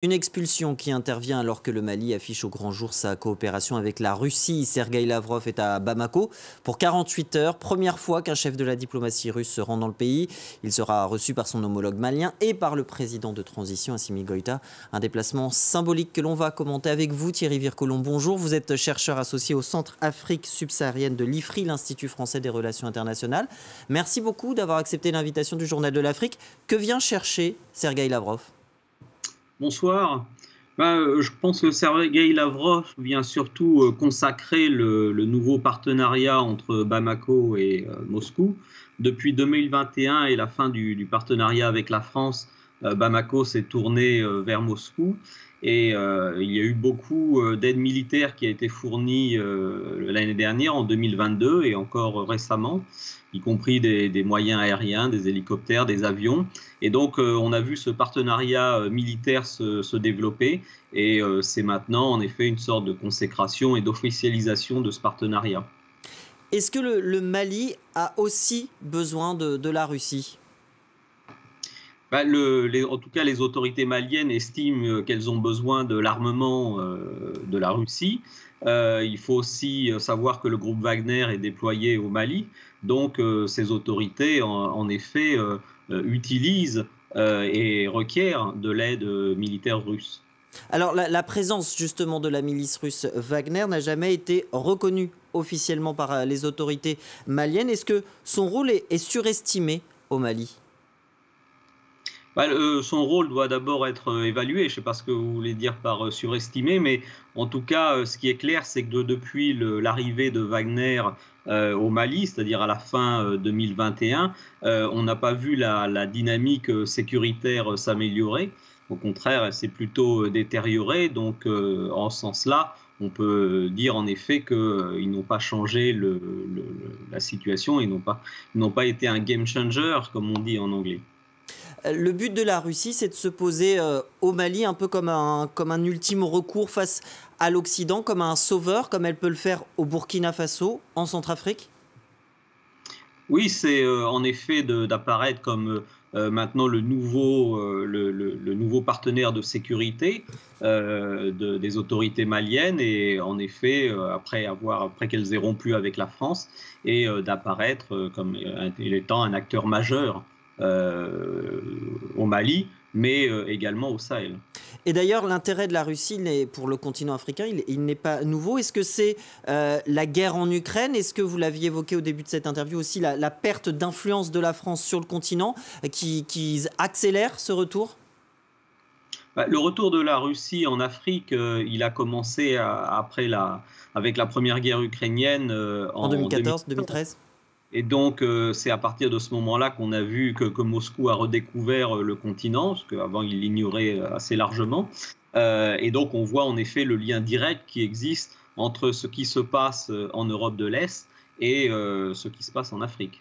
Une expulsion qui intervient alors que le Mali affiche au grand jour sa coopération avec la Russie. Sergueï Lavrov est à Bamako pour 48 heures. Première fois qu'un chef de la diplomatie russe se rend dans le pays. Il sera reçu par son homologue malien et par le président de transition, Assimi Goïta. Un déplacement symbolique que l'on va commenter avec vous, Thierry Vircolon. Bonjour, vous êtes chercheur associé au Centre Afrique subsaharienne de l'IFRI, l'Institut français des relations internationales. Merci beaucoup d'avoir accepté l'invitation du Journal de l'Afrique. Que vient chercher Sergueï Lavrov ? Bonsoir. Je pense que Sergueï Lavrov vient surtout consacrer le nouveau partenariat entre Bamako et Moscou. Depuis 2021 et la fin du partenariat avec la France, Bamako s'est tourné vers Moscou et il y a eu beaucoup d'aide militaire qui a été fournie l'année dernière, en 2022 et encore récemment, y compris des moyens aériens, des hélicoptères, des avions. Et donc, on a vu ce partenariat militaire se développer et c'est maintenant, en effet, une sorte de consécration et d'officialisation de ce partenariat. Est-ce que le Mali a aussi besoin de la Russie ? En tout cas, les autorités maliennes estiment qu'elles ont besoin de l'armement de la Russie. Il faut aussi savoir que le groupe Wagner est déployé au Mali. Donc, ces autorités, en effet, utilisent et requièrent de l'aide militaire russe. Alors, la présence justement de la milice russe Wagner n'a jamais été reconnue officiellement par les autorités maliennes. Est-ce que son rôle est surestimé au Mali ? Son rôle doit d'abord être évalué. Je ne sais pas ce que vous voulez dire par surestimé, mais en tout cas, ce qui est clair, c'est que depuis l'arrivée de Wagner au Mali, c'est-à-dire à la fin 2021, on n'a pas vu la dynamique sécuritaire s'améliorer. Au contraire, elle s'est plutôt détériorée. Donc, en ce sens-là, on peut dire en effet qu'ils n'ont pas changé la situation, ils n'ont pas été un game changer, comme on dit en anglais. Le but de la Russie, c'est de se poser au Mali un peu comme un ultime recours face à l'Occident, comme un sauveur, comme elle peut le faire au Burkina Faso, en Centrafrique ? Oui, c'est en effet d'apparaître comme maintenant le nouveau partenaire de sécurité des autorités maliennes et en effet, après qu'elles aient rompu avec la France, et d'apparaître comme étant un acteur majeur au Mali, mais également au Sahel. Et d'ailleurs, l'intérêt de la Russie pour le continent africain, il n'est pas nouveau. Est-ce que c'est la guerre en Ukraine ? Est-ce que vous l'aviez évoqué au début de cette interview aussi, la perte d'influence de la France sur le continent qui accélère ce retour ? Le retour de la Russie en Afrique, il a commencé avec la première guerre ukrainienne En 2014-2013 ? Et donc, c'est à partir de ce moment-là qu'on a vu que Moscou a redécouvert le continent, parce qu'avant, il l'ignorait assez largement. Et donc, on voit en effet le lien direct qui existe entre ce qui se passe en Europe de l'Est et ce qui se passe en Afrique.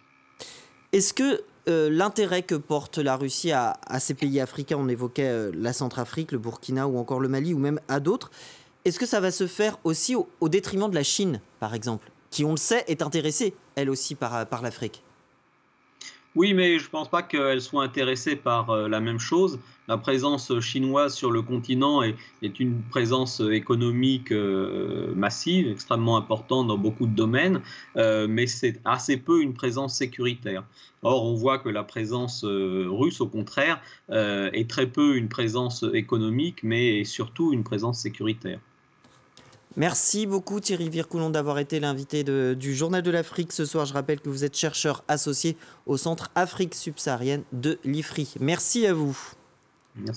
Est-ce que l'intérêt que porte la Russie à ces pays africains, on évoquait la Centrafrique, le Burkina ou encore le Mali, ou même à d'autres, est-ce que ça va se faire aussi au détriment de la Chine, par exemple, qui, on le sait, est intéressée, elle aussi, par l'Afrique ? Oui, mais je ne pense pas qu'elle soit intéressée par la même chose. La présence chinoise sur le continent est une présence économique massive, extrêmement importante dans beaucoup de domaines, mais c'est assez peu une présence sécuritaire. Or, on voit que la présence russe, au contraire, est très peu une présence économique, mais surtout une présence sécuritaire. Merci beaucoup Thierry Vircolon d'avoir été l'invité du Journal de l'Afrique ce soir. Je rappelle que vous êtes chercheur associé au Centre Afrique subsaharienne de l'IFRI. Merci à vous. Merci.